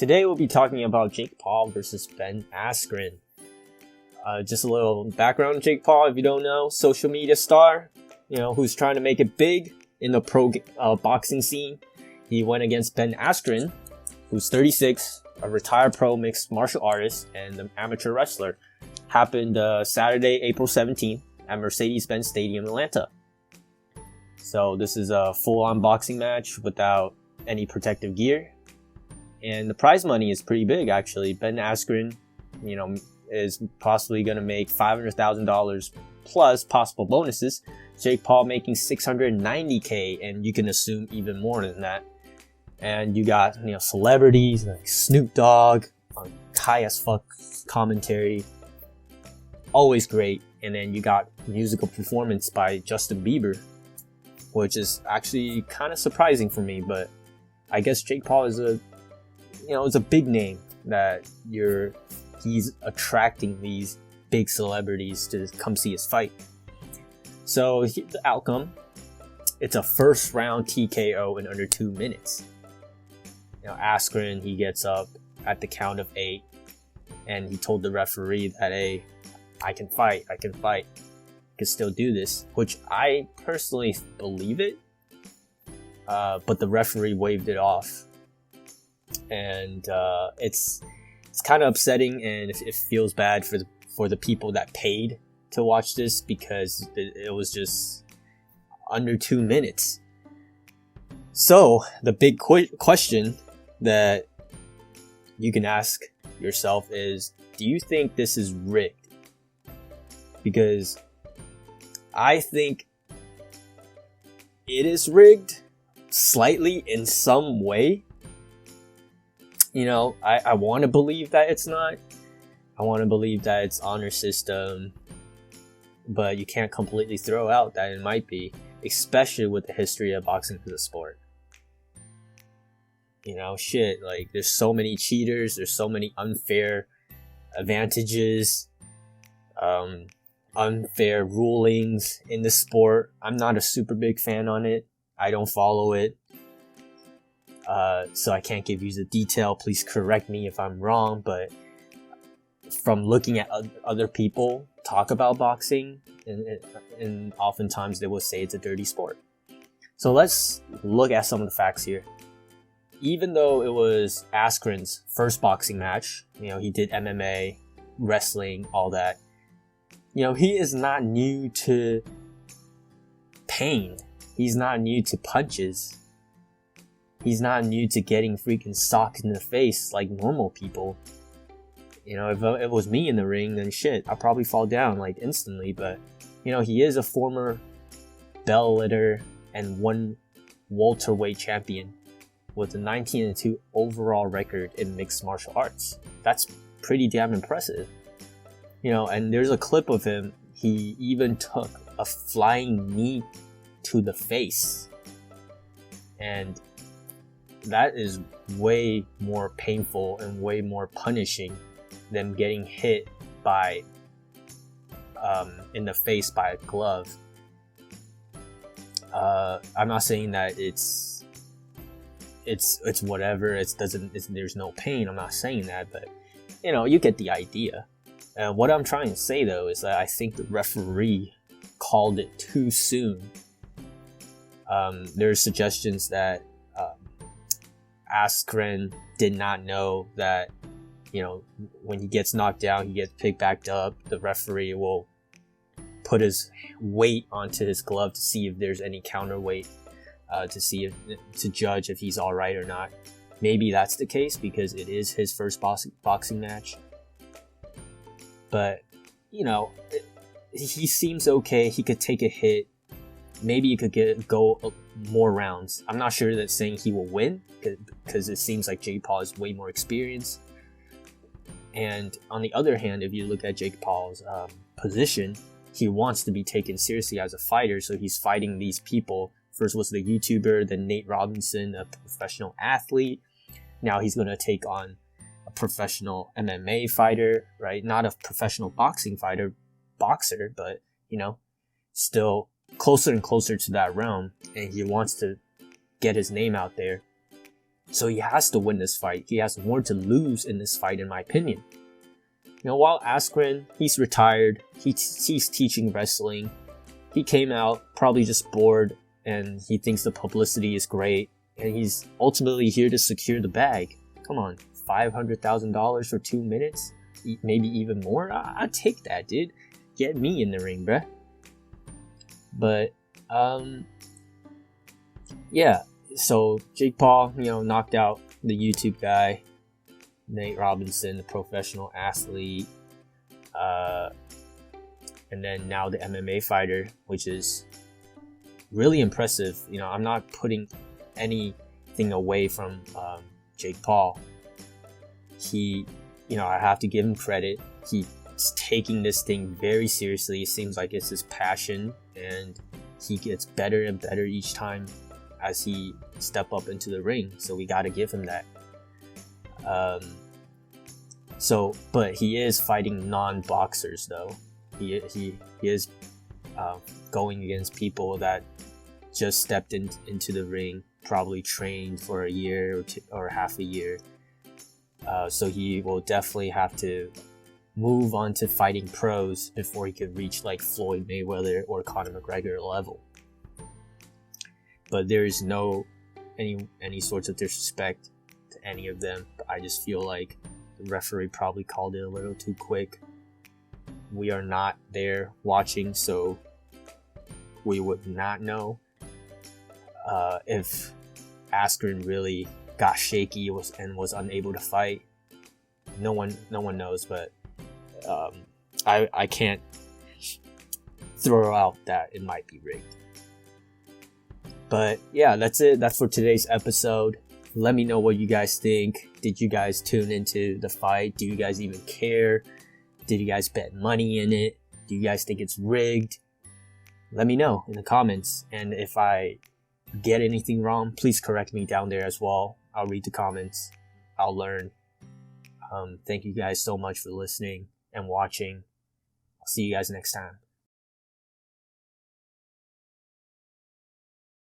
Today we'll be talking about Jake Paul versus Ben Askren. Just a little background on Jake Paul, if you don't know, social media star, who's trying to make it big in the pro boxing scene. He went against Ben Askren, who's 36, a retired pro mixed martial artist and an amateur wrestler. Happened Saturday, April 17th at Mercedes-Benz Stadium, Atlanta. So this is a full-on boxing match without any protective gear. And the prize money is pretty big, actually. Ben Askren, is possibly going to make $500,000 plus possible bonuses. Jake Paul making $690K, and you can assume even more than that. And you got, celebrities like Snoop Dogg on high as fuck commentary. Always great. And then you got musical performance by Justin Bieber, which is actually kind of surprising for me, but I guess Jake Paul is it's a big name that he's attracting these big celebrities to come see his fight. So the outcome, it's a first round TKO in under 2 minutes. Askren, he gets up at the count of 8 and he told the referee that, hey, I can fight, I can still do this, which I personally believe it. But the referee waved it off. And it's kind of upsetting, and it feels bad for the people that paid to watch this, because it was just under 2 minutes. So the big question that you can ask yourself is, do you think this is rigged? Because I think it is rigged slightly in some way. I want to believe that it's not. I want to believe that it's honor system. But you can't completely throw out that it might be, especially with the history of boxing as a sport. There's so many cheaters, there's so many unfair advantages, unfair rulings in the sport. I'm not a super big fan on it. I don't follow it. So I can't give you the detail. Please correct me if I'm wrong, but from looking at other people talk about boxing, and oftentimes they will say it's a dirty sport. So let's look at some of the facts here. Even though it was Askren's first boxing match, he did MMA, wrestling, all that. He is not new to pain. He's not new to punches. He's not new to getting freaking socked in the face like normal people. If it was me in the ring, then shit, I'd probably fall down instantly. But, he is a former bell-litter and one welterweight champion with a 19-2 overall record in mixed martial arts. That's pretty damn impressive. And there's a clip of him. He even took a flying knee to the face. And that is way more painful and way more punishing than getting hit by in the face by a glove. I'm not saying that it's whatever. There's no pain. I'm not saying that, but you get the idea. What I'm trying to say though is that I think the referee called it too soon. There's suggestions that Askren did not know that, when he gets knocked down, he gets picked back up. The referee will put his weight onto his glove to see if there's any counterweight, to judge if he's all right or not. Maybe that's the case because it is his first boxing match. But, he seems okay. He could take a hit. Maybe he could go more rounds. I'm not sure that saying he will win, because it seems like Jake Paul is way more experienced. And on the other hand, if you look at Jake Paul's position, he wants to be taken seriously as a fighter, so he's fighting these people. First was the YouTuber, then Nate Robinson, a professional athlete. Now he's going to take on a professional MMA fighter, right? Not a professional boxer, but, still closer and closer to that realm, and he wants to get his name out there. So he has to win this fight. He has more to lose in this fight, in my opinion. You know, while ASKREN, he's retired. He's teaching wrestling. He came out probably just bored, and he thinks the publicity is great. And he's ultimately here to secure the bag. Come on, $500,000 for 2 minutes? Maybe even more? I'd take that, dude. Get me in the ring, bruh. But, yeah. So, Jake Paul, you know, knocked out the YouTube guy, Nate Robinson, the professional athlete, and then now the MMA fighter, which is really impressive. You know, I'm not putting anything away from Jake Paul. He, you know, I have to give him credit. He's taking this thing very seriously. It seems like it's his passion, and he gets better and better each time as he step up into the ring. So we got to give him that. But he is fighting non-boxers though. He is going against people that just stepped into the ring, probably trained for a year or half a year. So he will definitely have to move on to fighting pros before he could reach like Floyd Mayweather or Conor McGregor level. But there is no any sorts of disrespect to any of them. I just feel like the referee probably called it a little too quick. We are not there watching, so we would not know if ASKREN really got shaky and was unable to fight. No one knows, but I can't throw out that it might be rigged. But yeah, that's it. That's for today's episode. Let me know what you guys think. Did you guys tune into the fight? Do you guys even care? Did you guys bet money in it? Do you guys think it's rigged? Let me know in the comments. And if I get anything wrong, please correct me down there as well. I'll read the comments. I'll learn. Thank you guys so much for listening and watching. I'll see you guys next time.